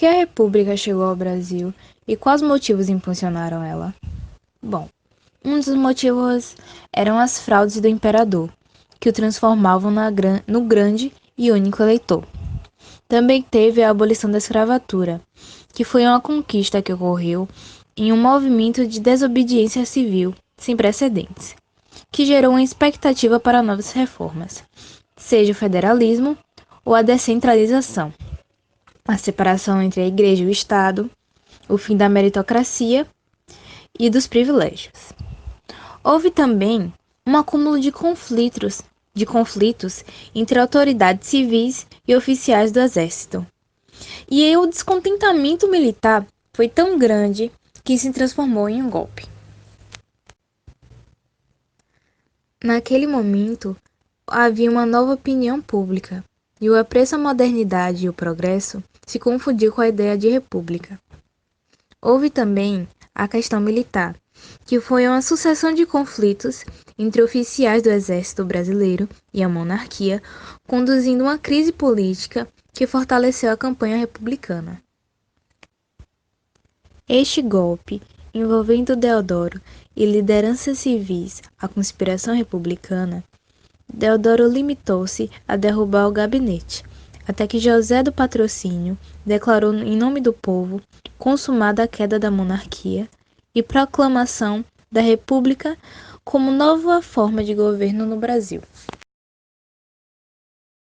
que a República chegou ao Brasil e quais motivos impulsionaram ela? Bom, um dos motivos eram as fraudes do imperador, que o transformavam no grande e único eleitor. Também teve a abolição da escravatura, que foi uma conquista que ocorreu em um movimento de desobediência civil sem precedentes, que gerou uma expectativa para novas reformas, seja o federalismo ou a descentralização, a separação entre a Igreja e o Estado, o fim da meritocracia e dos privilégios. Houve também um acúmulo de conflitos entre autoridades civis e oficiais do exército. E o descontentamento militar foi tão grande que se transformou em um golpe. Naquele momento, havia uma nova opinião pública, e o apreço à modernidade e o progresso se confundiu com a ideia de república. Houve também a questão militar, que foi uma sucessão de conflitos entre oficiais do exército brasileiro e a monarquia, conduzindo uma crise política que fortaleceu a campanha republicana. Este golpe, envolvendo Deodoro e lideranças civis à conspiração republicana, Deodoro limitou-se a derrubar o gabinete, até que José do Patrocínio declarou em nome do povo consumada a queda da monarquia e proclamação da República como nova forma de governo no Brasil.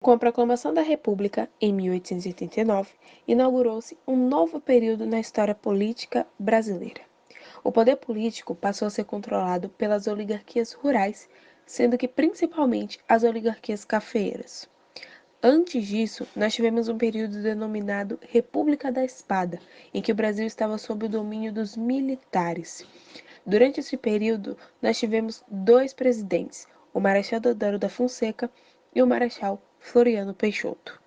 Com a proclamação da República, em 1889, inaugurou-se um novo período na história política brasileira. O poder político passou a ser controlado pelas oligarquias rurais, sendo que principalmente as oligarquias cafeeiras. Antes disso, nós tivemos um período denominado República da Espada, em que o Brasil estava sob o domínio dos militares. Durante esse período, nós tivemos dois presidentes, o Marechal Deodoro da Fonseca e o Marechal Floriano Peixoto.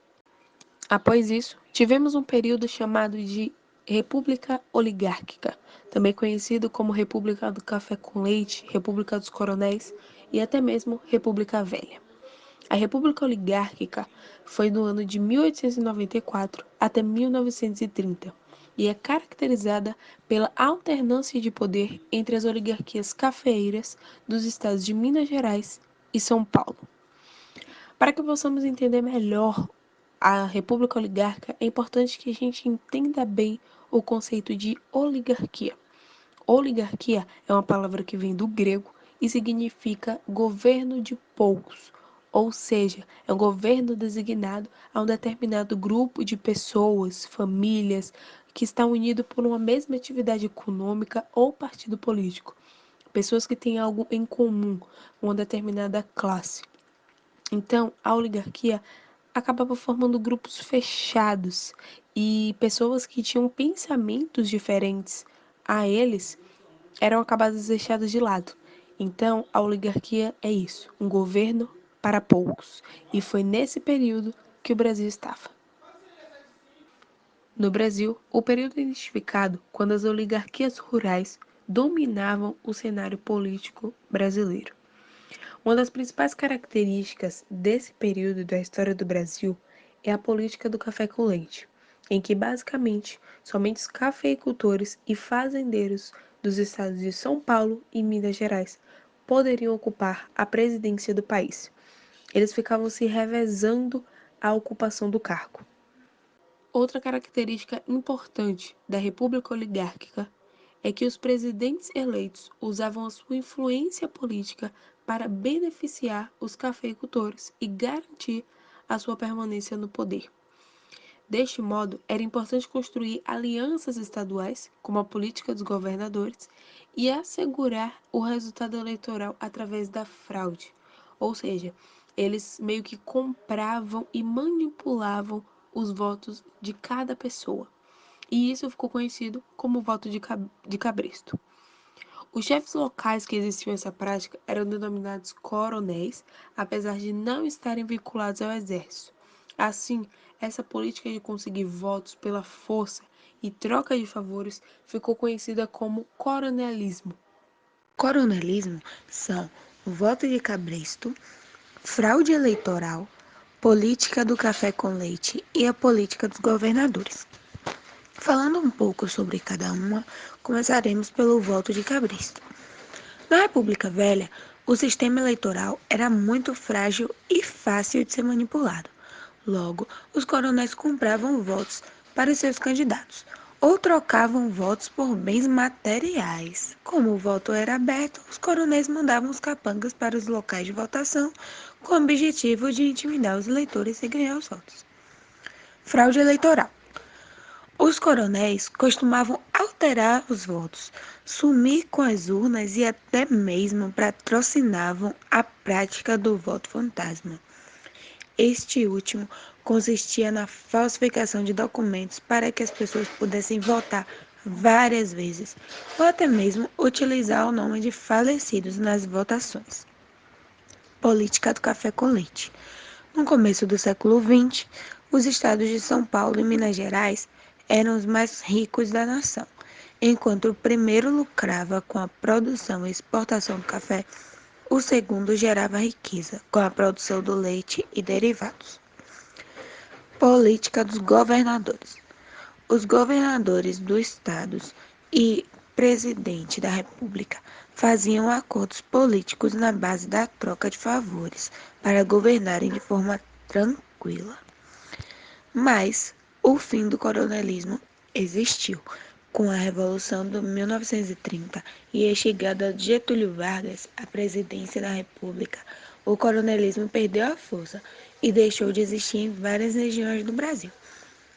Após isso, tivemos um período chamado de República Oligárquica, também conhecido como República do Café com Leite, República dos Coronéis e até mesmo República Velha. A República Oligárquica foi do ano de 1894 até 1930 e é caracterizada pela alternância de poder entre as oligarquias cafeeiras dos estados de Minas Gerais e São Paulo. Para que possamos entender melhor a República Oligárquica, é importante que a gente entenda bem o conceito de oligarquia. Oligarquia é uma palavra que vem do grego e significa governo de poucos, ou seja, é um governo designado a um determinado grupo de pessoas, famílias, que está unido por uma mesma atividade econômica ou partido político. Pessoas que têm algo em comum, uma determinada classe. Então, a oligarquia acabava formando grupos fechados e pessoas que tinham pensamentos diferentes a eles eram acabadas deixadas de lado. Então, a oligarquia é isso, um governo para poucos. E foi nesse período que o Brasil estava. No Brasil, o período é identificado quando as oligarquias rurais dominavam o cenário político brasileiro. Uma das principais características desse período da história do Brasil é a política do café com leite, em que basicamente somente os cafeicultores e fazendeiros dos estados de São Paulo e Minas Gerais poderiam ocupar a presidência do país. Eles ficavam se revezando a ocupação do cargo. Outra característica importante da República Oligárquica é que os presidentes eleitos usavam a sua influência política para beneficiar os cafeicultores e garantir a sua permanência no poder. Deste modo, era importante construir alianças estaduais, como a política dos governadores, e assegurar o resultado eleitoral através da fraude. Ou seja, eles meio que compravam e manipulavam os votos de cada pessoa. E isso ficou conhecido como voto de cabresto. Os chefes locais que existiam essa prática eram denominados coronéis, apesar de não estarem vinculados ao exército. Assim, essa política de conseguir votos pela força e troca de favores ficou conhecida como coronelismo. Coronelismo são o voto de cabresto, fraude eleitoral, política do café com leite e a política dos governadores. Falando um pouco sobre cada uma, começaremos pelo voto de Cabresto. Na República Velha, o sistema eleitoral era muito frágil e fácil de ser manipulado. Logo, os coronéis compravam votos para os seus candidatos ou trocavam votos por bens materiais. Como o voto era aberto, os coronéis mandavam os capangas para os locais de votação com o objetivo de intimidar os eleitores e ganhar os votos. Fraude eleitoral. Os coronéis costumavam alterar os votos, sumir com as urnas e até mesmo patrocinavam a prática do voto fantasma. Este último consistia na falsificação de documentos para que as pessoas pudessem votar várias vezes, ou até mesmo utilizar o nome de falecidos nas votações. Política do café com leite. No começo do século XX, os estados de São Paulo e Minas Gerais eram os mais ricos da nação. Enquanto o primeiro lucrava com a produção e exportação do café, o segundo gerava riqueza com a produção do leite e derivados. Política dos governadores. Os governadores dos estados e presidente da República faziam acordos políticos na base da troca de favores para governarem de forma tranquila. Mas o fim do coronelismo existiu. Com a Revolução de 1930 e a chegada de Getúlio Vargas à presidência da República, o coronelismo perdeu a força e deixou de existir em várias regiões do Brasil.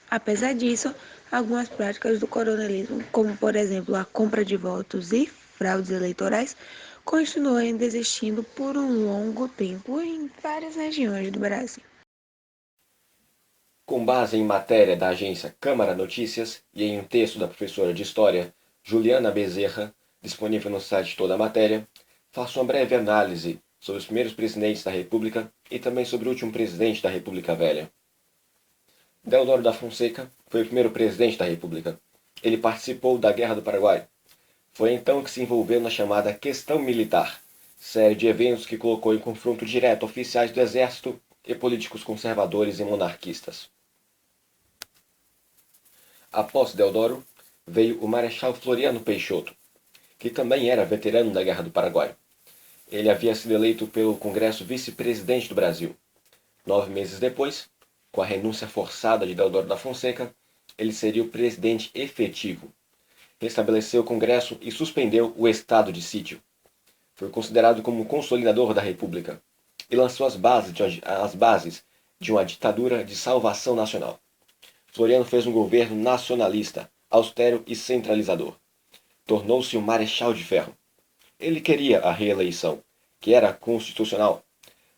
Apesar disso, algumas práticas do coronelismo, como por exemplo a compra de votos e fraudes eleitorais, continuam ainda existindo por um longo tempo em várias regiões do Brasil. Com base em matéria da agência Câmara Notícias e em um texto da professora de História, Juliana Bezerra, disponível no site Toda a Matéria, faço uma breve análise sobre os primeiros presidentes da República e também sobre o último presidente da República Velha. Deodoro da Fonseca foi o primeiro presidente da República. Ele participou da Guerra do Paraguai. Foi então que se envolveu na chamada Questão Militar, série de eventos que colocou em confronto direto oficiais do Exército e políticos conservadores e monarquistas. Após Deodoro, veio o Marechal Floriano Peixoto, que também era veterano da Guerra do Paraguai. Ele havia sido eleito pelo Congresso vice-presidente do Brasil. 9 meses depois, com a renúncia forçada de Deodoro da Fonseca, ele seria o presidente efetivo. Restabeleceu o Congresso e suspendeu o estado de sítio. Foi considerado como consolidador da República e lançou as bases de uma ditadura de salvação nacional. Floriano fez um governo nacionalista, austero e centralizador. Tornou-se um marechal de ferro. Ele queria a reeleição, que era constitucional,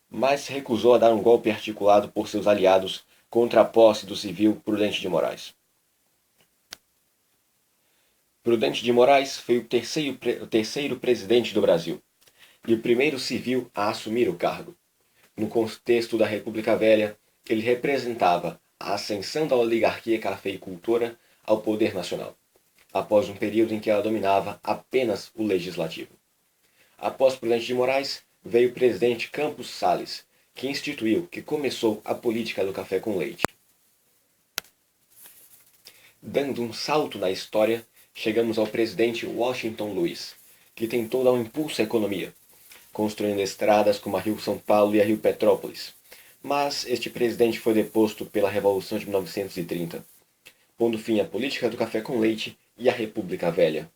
mas se recusou a dar um golpe articulado por seus aliados contra a posse do civil Prudente de Moraes. Prudente de Moraes foi o terceiro presidente do Brasil e o primeiro civil a assumir o cargo. No contexto da República Velha, ele representava a ascensão da oligarquia cafeicultora ao poder nacional, após um período em que ela dominava apenas o legislativo. Após Prudente de Moraes, veio o presidente Campos Salles, que começou a política do café com leite. Dando um salto na história, chegamos ao presidente Washington Luiz, que tentou dar um impulso à economia, construindo estradas como a Rio São Paulo e a Rio Petrópolis. Mas este presidente foi deposto pela Revolução de 1930, pondo fim à política do café com leite e à República Velha.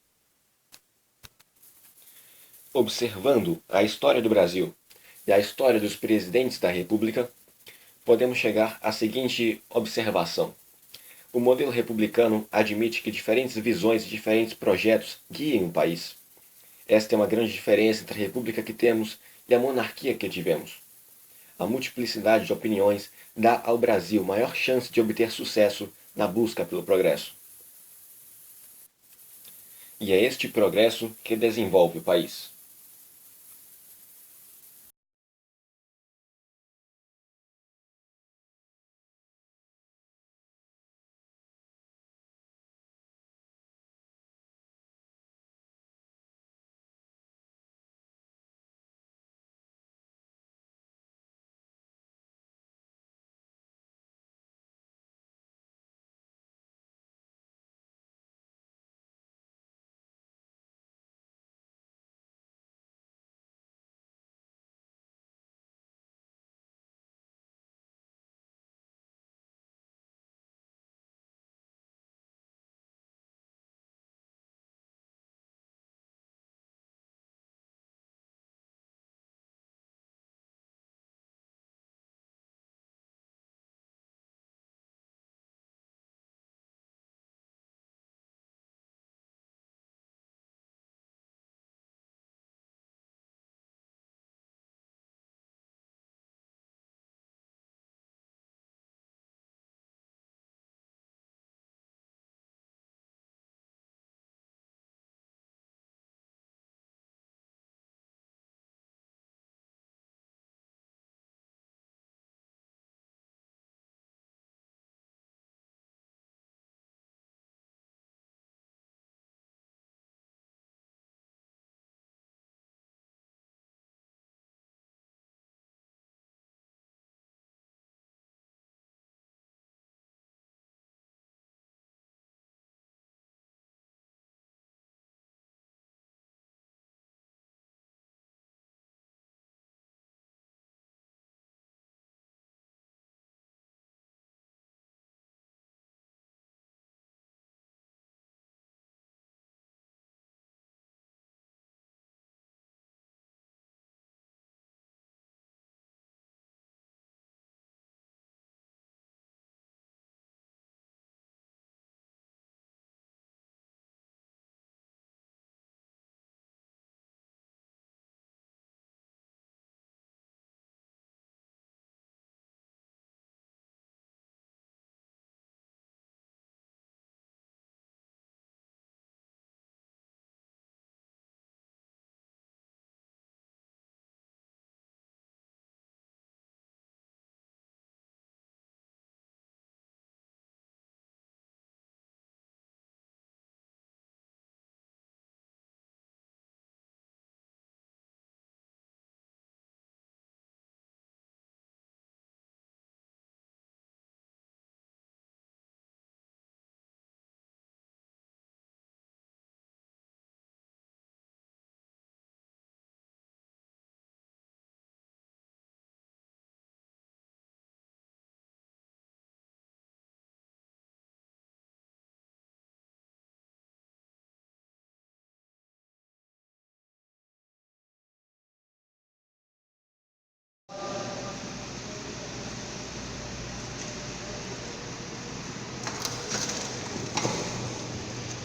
Observando a história do Brasil e a história dos presidentes da República, podemos chegar à seguinte observação. O modelo republicano admite que diferentes visões e diferentes projetos guiem o país. Esta é uma grande diferença entre a república que temos e a monarquia que tivemos. A multiplicidade de opiniões dá ao Brasil maior chance de obter sucesso na busca pelo progresso. E é este progresso que desenvolve o país.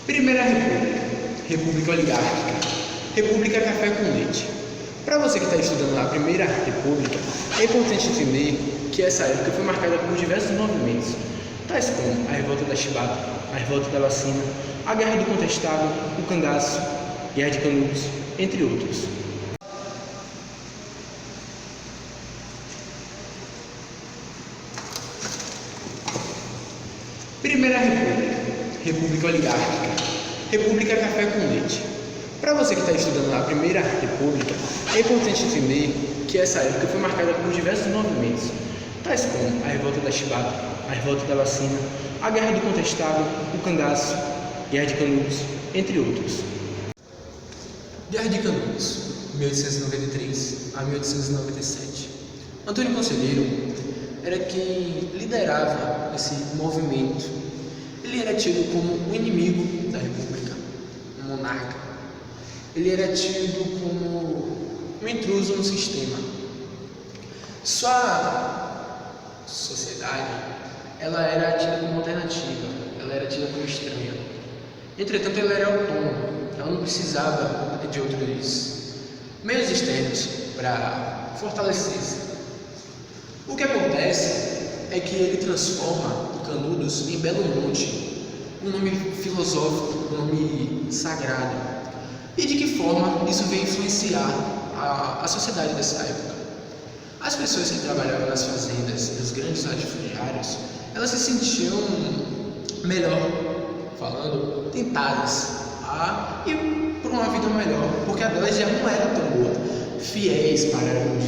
Primeira República, República Oligárquica, República Café com Leite. Para você que está estudando a Primeira República, é importante entender que essa época foi marcada por diversos movimentos, tais como a Revolta da Chibata, a Revolta da Vacina, a Guerra do Contestado, o Cangaço, Guerra de Canudos, entre outros. Primeira República, República Oligárquica, República Café com Leite. Para você que está estudando a Primeira República, é importante entender que essa época foi marcada por diversos movimentos, tais como a Revolta da Chibata, a Revolta da Vacina, a Guerra do Contestado, o Cangaço, Guerra de Canudos, entre outros. Guerra de Canudos, 1893 a 1897. Antônio Conselheiro era quem liderava esse movimento. Ele era tido como um inimigo da República, um monarca. Ele era tido como um intruso no sistema. Sua sociedade, ela era tida como alternativa, ela era tida como estranha. Entretanto, ela era autônoma, ela não precisava de outros meios externos para fortalecer-se. O que acontece é que ele transforma Canudos em Belo Monte, um nome filosófico, um nome sagrado. E de que forma isso veio influenciar a sociedade dessa época? As pessoas que trabalhavam nas fazendas, dos grandes latifundiários, elas se sentiam, melhor falando, tentadas a ir por uma vida melhor, porque a delas já não era tão boa. Fiéis pararam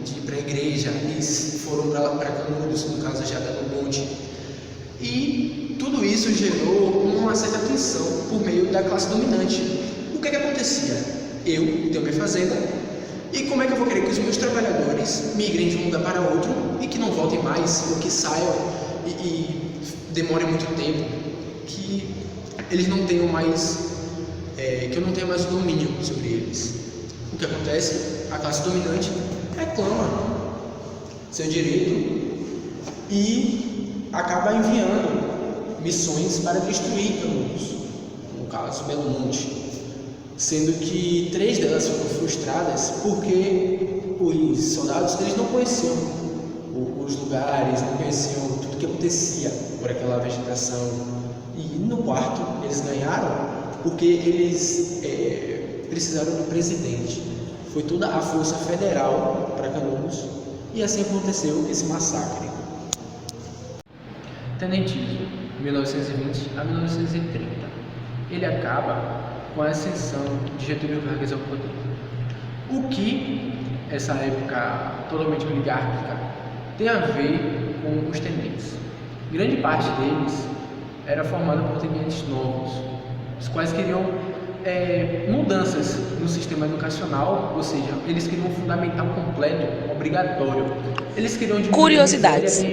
de ir para a igreja e foram para Canudos, no caso já Belo Monte. E tudo isso gerou uma certa tensão por meio da classe dominante. O que acontecia? Eu tenho minha fazenda, e como é que eu vou querer que os meus trabalhadores migrem de um lugar para outro e que não voltem mais, ou que saiam e demorem muito tempo, que eles não tenham mais, que eu não tenha mais o domínio sobre eles? O que acontece? A classe dominante reclama seu direito e acaba enviando missões para destruir Canudos, no caso Belo Monte, sendo que 3 delas foram frustradas porque os soldados eles não conheciam os lugares, não conheciam tudo que acontecia por aquela vegetação. E no quarto eles ganharam porque eles precisaram do presidente. Foi toda a força federal para Canudos e assim aconteceu esse massacre. Tenentismo, 1920 a 1930. Ele acaba com a ascensão de Getúlio Vargas ao poder. O que essa época totalmente oligárquica tem a ver com os tenentes? Grande parte deles era formada por tenentes novos, os quais queriam mudanças no sistema educacional, ou seja, eles queriam um fundamental completo, obrigatório. Eles queriam Curiosidades.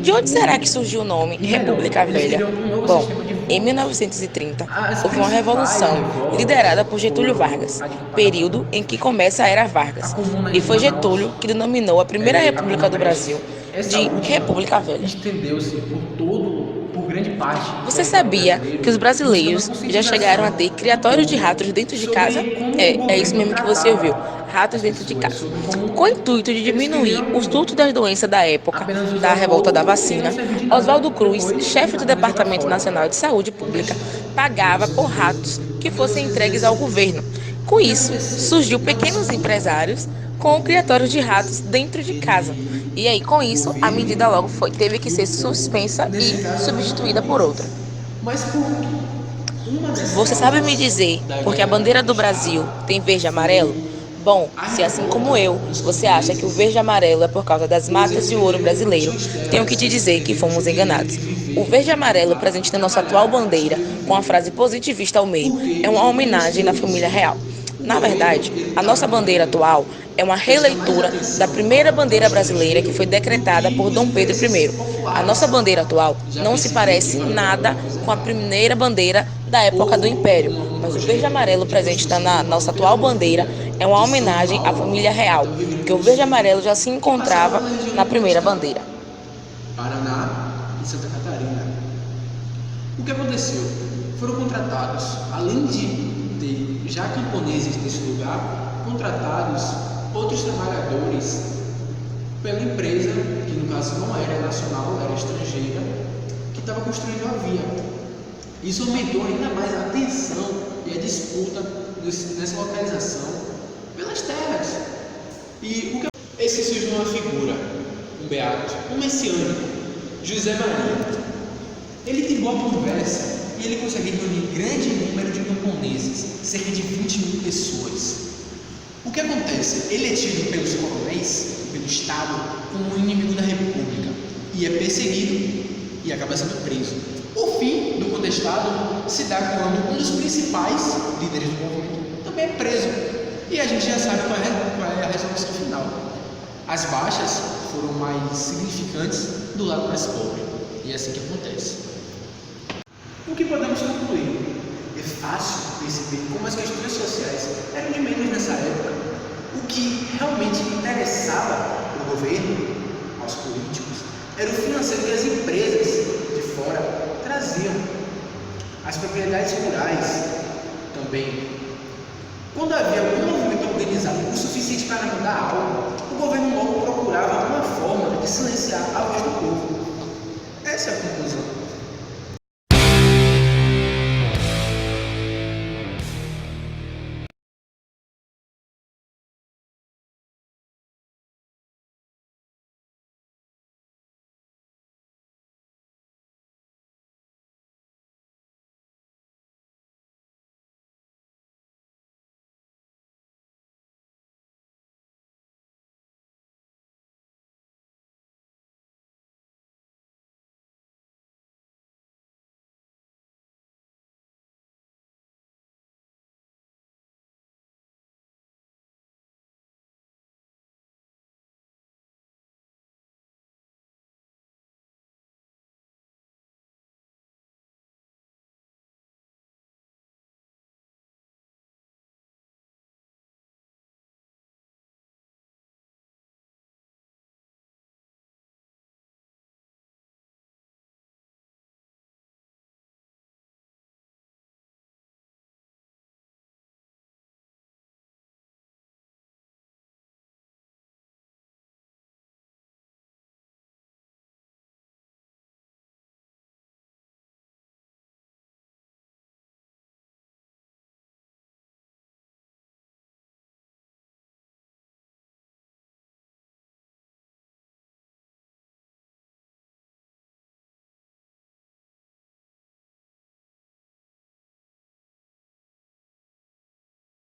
De onde será que surgiu o nome República Velha? Bom, em 1930, houve uma revolução liderada por Getúlio Vargas, período em que começa a Era Vargas, e foi Getúlio que denominou a Primeira República do Brasil de República Velha. Estendeu-se por grande parte. Você sabia que os brasileiros já chegaram a ter criatórios de ratos dentro de casa? É isso mesmo que você ouviu, ratos dentro de casa. Com o intuito de diminuir o surto das doenças da época da Revolta da Vacina, Oswaldo Cruz, chefe do Departamento Nacional de Saúde Pública, pagava por ratos que fossem entregues ao governo. Com isso, surgiu pequenos empresários com criatórios de ratos dentro de casa. E aí, com isso, a medida logo teve que ser suspensa e substituída por outra. Mas por Você sabe me dizer por que a bandeira do Brasil tem verde e amarelo? Bom, se assim como eu, você acha que o verde e amarelo é por causa das matas e o ouro brasileiro, tenho que te dizer que fomos enganados. O verde e amarelo presente na nossa atual bandeira, com a frase positivista ao meio, é uma homenagem na família real. Na verdade, a nossa bandeira atual é uma releitura da primeira bandeira brasileira que foi decretada por Dom Pedro I. A nossa bandeira atual não se parece nada com a primeira bandeira da época do Império, mas o verde e amarelo presente na nossa atual bandeira é uma homenagem à família real, porque o verde e amarelo já se encontrava na primeira bandeira. Paraná e Santa Catarina. O que aconteceu foram contratados, além de ter já camponeses nesse lugar, contratados outros trabalhadores pela empresa, que no caso não era nacional, era estrangeira, que estava construindo a via. Isso aumentou ainda mais a tensão e a disputa nessa localização pelas terras. E o que esse surge uma figura, um beato, um messiânico, José Maria. Ele tem boa conversa e ele consegue reunir grande número de camponeses, cerca de 20 mil pessoas. O que acontece? Ele é tido pelos coronéis, pelo Estado, como um inimigo da República e é perseguido e acaba sendo preso. O fim do contestado se dá quando um dos principais líderes do movimento também é preso. E a gente já sabe qual é a resolução final. As baixas foram mais significantes do lado mais pobre. E é assim que acontece. O que podemos concluir? É fácil perceber como as questões sociais eram de menos nessa época. O que realmente interessava para o governo, aos políticos, era o financeiro que as empresas de fora traziam. As propriedades rurais também. Quando havia algum movimento organizado o suficiente para mudar algo, o governo logo procurava uma forma de silenciar a voz do povo. Essa é a conclusão.